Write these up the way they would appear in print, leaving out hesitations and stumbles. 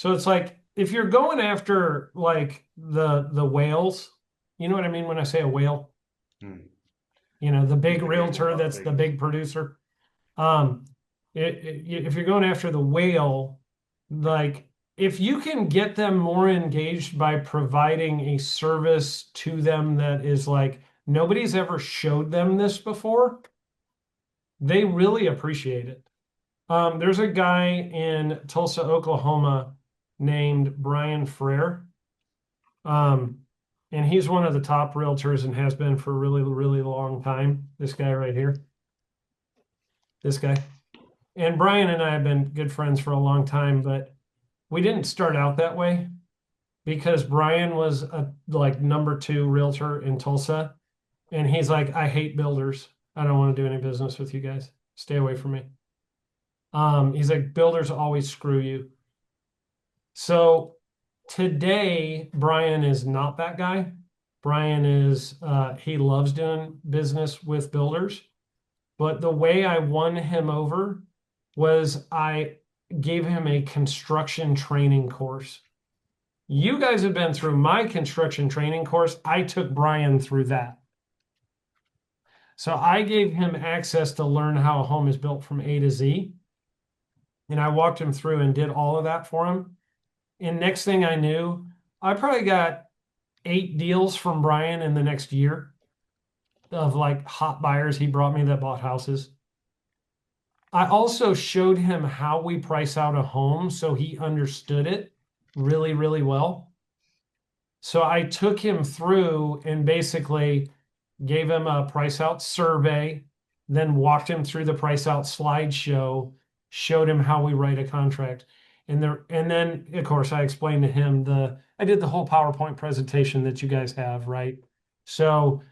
So it's like if you're going after like the whales, you know what I mean when I say a whale? Hmm. You know, the big Big name in realtor Las that's the Vegas. big producer. Um, if you're going after the whale, like if you can get them more engaged by providing a service to them that is like nobody's ever showed them this before, they really appreciate it. There's a guy in Tulsa, Oklahoma named Brian Frere. Um, and he's one of the top realtors and has been for a really, really long time. This guy right here, this guy. And Brian and I have been good friends for a long time, but we didn't start out that way because Brian was a like number two realtor in Tulsa. And he's like, I hate builders. I don't want to do any business with you guys. Stay away from me. He's like, builders always screw you. So today, Brian is not that guy. Brian is, he loves doing business with builders. But the way I won him over was I gave him a construction training course. You guys have been through my construction training course. I took Brian through that. So I gave him access to learn how a home is built from A to Z. And I walked him through and did all of that for him. And next thing I knew, I probably got 8 deals from Brian in the next year of like hot buyers he brought me that bought houses. I also showed him how we price out a home so he understood it really, really well. So I took him through and basically gave him a price out survey, then walked him through the price out slideshow, showed him how we write a contract. And then of course I explained to him I did the whole PowerPoint presentation that you guys have, right? So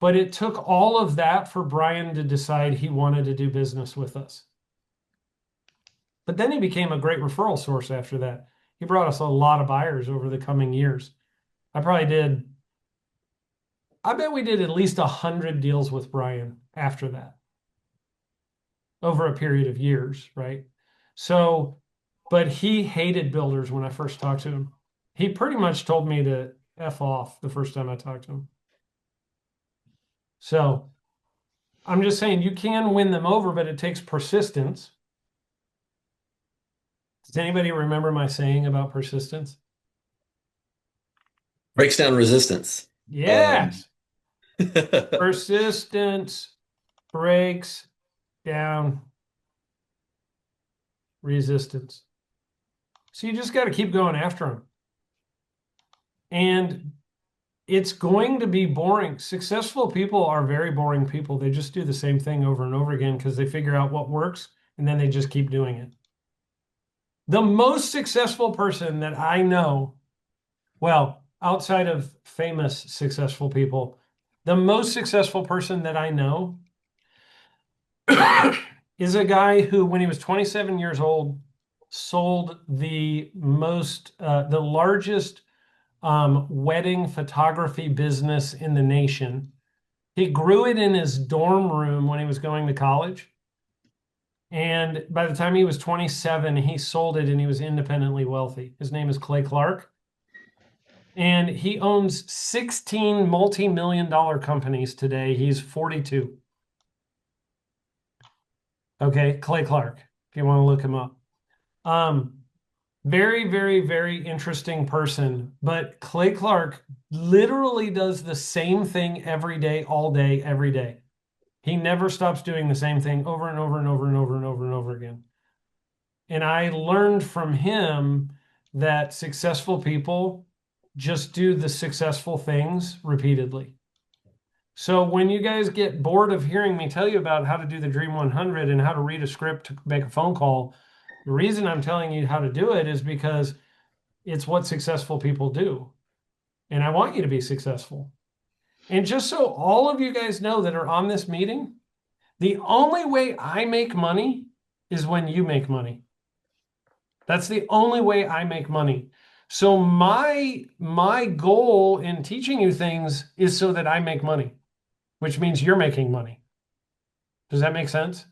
but it took all of that for Brian to decide he wanted to do business with us. But then he became a great referral source after that. He brought us a lot of buyers over the coming years. I probably did, I bet we did at least 100 deals with Brian after that over a period of years, right? So, but he hated builders when I first talked to him. He pretty much told me to F off the first time I talked to him. So I'm just saying you can win them over, but it takes persistence. Does anybody remember my saying about persistence? Breaks down resistance. Um, Yes. Persistence breaks down resistance. So you just got to keep going after them. And it's going to be boring. Successful people are very boring people. They just do the same thing over and over again because they figure out what works and then they just keep doing it. The most successful person that I know, well, outside of famous successful people, the most successful person that I know is a guy who, when he was 27 years old, sold the largest wedding photography business in the nation. He grew it in his dorm room when he was going to college. And by the time he was 27, he sold it and he was independently wealthy. His name is Clay Clark. And he owns 16 multi-million dollar companies today. He's 42. Okay, Clay Clark, if you want to look him up. Um, Very, very, very interesting person. But Clay Clark literally does the same thing every day, all day, every day. He never stops doing the same thing over and over and over and over and over and over again. And I learned from him that successful people just do the successful things repeatedly. So when you guys get bored of hearing me tell you about how to do the Dream 100 and how to read a script to make a phone call, the reason I'm telling you how to do it is because it's what successful people do. And I want you to be successful. And just so all of you guys know that are on this meeting, the only way I make money is when you make money. That's the only way I make money. So my goal in teaching you things is so that I make money, which means you're making money. Does that make sense?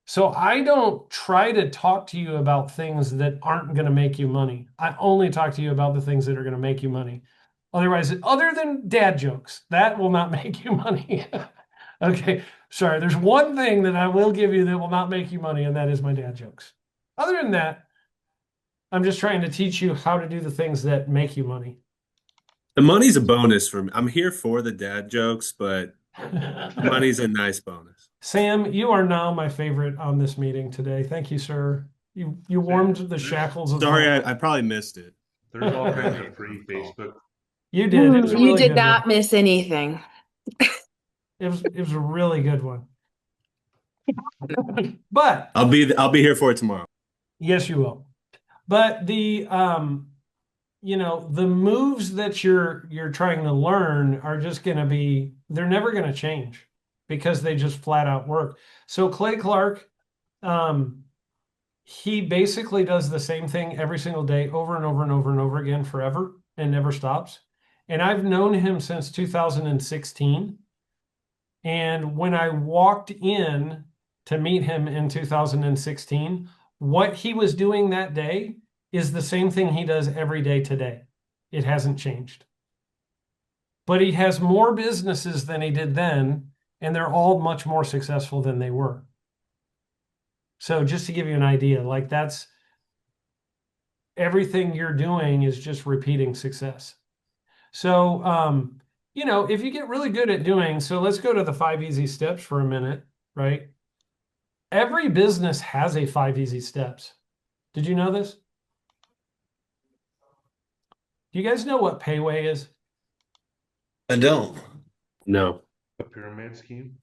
So I don't try to talk to you about things that aren't going to make you money. I only talk to you about the things that are going to make you money. Otherwise, other than dad jokes, that will not make you money. Okay, sorry. There's one thing that I will give you that will not make you money, and that is my dad jokes. Other than that, I'm just trying to teach you how to do the things that make you money. The money's a bonus for me. I'm here for the dad jokes, but the money's a nice bonus. Sam, you are now my favorite on this meeting today. Thank you, sir. You warmed the shackles of Sorry, my. I probably missed it. There's all kinds of free Facebook. You did. It was a You really did good not one. miss anything. It was a really good one. But I'll be here for it tomorrow. yes, you will. But the moves that you're trying to learn are just going to be, they're never going to change because they just flat out work. So Clay Clark, he basically does the same thing every single day over and over and over and over again forever and never stops. And I've known him since 2016. And when I walked in to meet him in 2016, what he was doing that day is the same thing he does every day today. It hasn't changed. But he has more businesses than he did then, and they're all much more successful than they were. So just to give you an idea, like that's everything you're doing is just repeating success. So, if you get really good at doing, so let's go to the 5 easy steps for a minute, right? Every business has a 5 easy steps. Did you know this? Do you guys know what payway is? I don't. No. A pyramid scheme?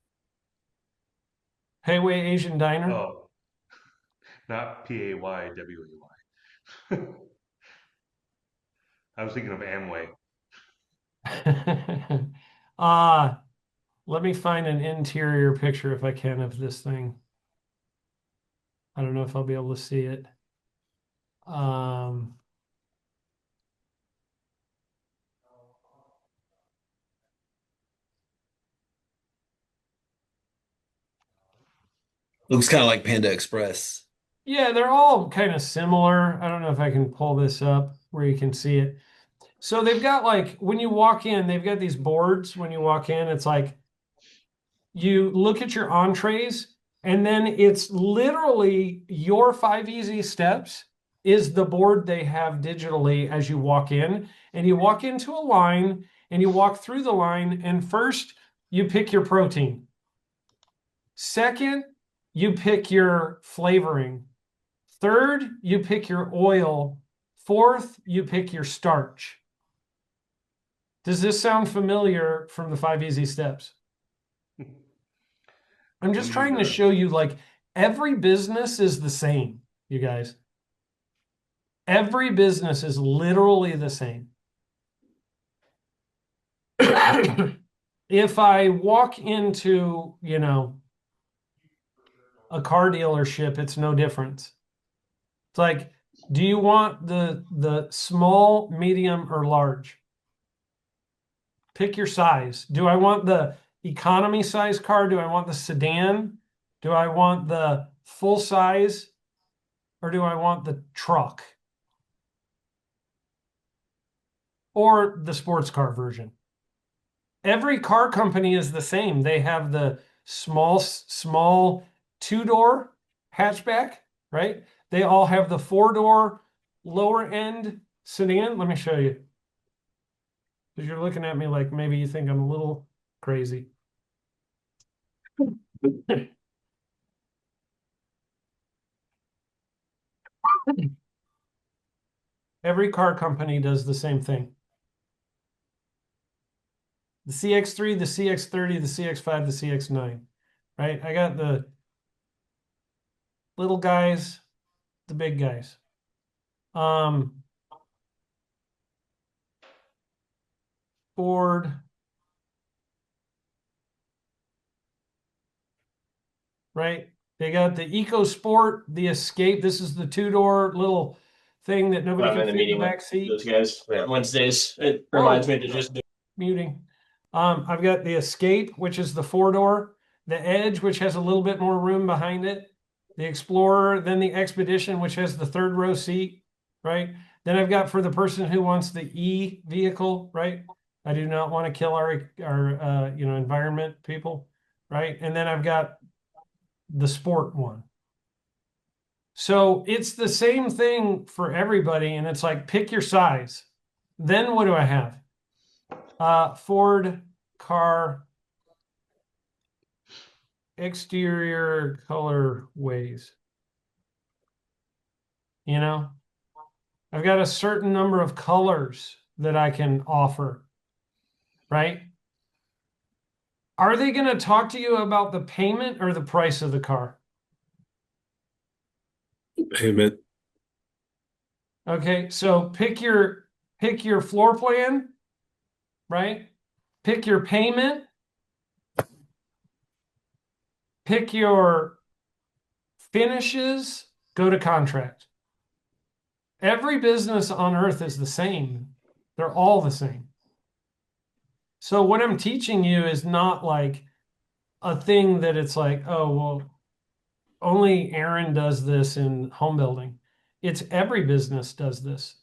Payway Asian Diner? Oh, not Payway. I was thinking of Amway. uh, let me find an interior picture if I can of this thing. I don't know if I'll be able to see it. Looks kind of like Panda Express. Yeah, they're all kind of similar. I don't know if I can pull this up where you can see it. So they've got like when you walk in, they've got these boards when you walk in. It's like you look at your entrees, and then it's literally your 5 easy steps is the board they have digitally as you walk in. And you walk into a line and you walk through the line, and first you pick your protein. Second, you pick your flavoring. Third, you pick your oil. Fourth, you pick your starch. Does this sound familiar from the 5 easy steps? I'm just trying to show you, like, every business is the same, you guys. Every business is literally the same. If I walk into, a car dealership, it's no difference. It's like, do you want the small, medium, or large? Pick your size. Do I want the economy size car? Do I want the sedan? Do I want the full size? Or do I want the truck? Or the sports car version? Every car company is the same. They have the small 2-door hatchback, right? They all have the 4-door lower end sedan. Let me show you. Because you're looking at me like maybe you think I'm a little crazy. Every car company does the same thing. The CX-3, the CX-30, the CX-5, the CX-9, right? I got the little guys, the big guys. Ford, right? They got the EcoSport, the Escape. This is the 2-door little thing that nobody can fit in the back seat. Those guys on Wednesdays. It reminds me to just do muting. I've got the Escape, which is the 4-door, the Edge, which has a little bit more room behind it, the Explorer, then the Expedition, which has the third row seat, right? Then I've got for the person who wants the E vehicle, right? I do not want to kill our environment, people, right? And then I've got the sport one. So it's the same thing for everybody, and it's like pick your size. Then what do I have? Ford car exterior color ways. You know, I've got a certain number of colors that I can offer, right? Are they going to talk to you about the payment or the price of the car? Payment. Okay, so pick your floor plan, right? Pick your payment, pick your finishes, go to contract. Every business on earth is the same. They're all the same. So what I'm teaching you is not like a thing that it's like, oh, well, only Aaron does this in home building. It's every business does this.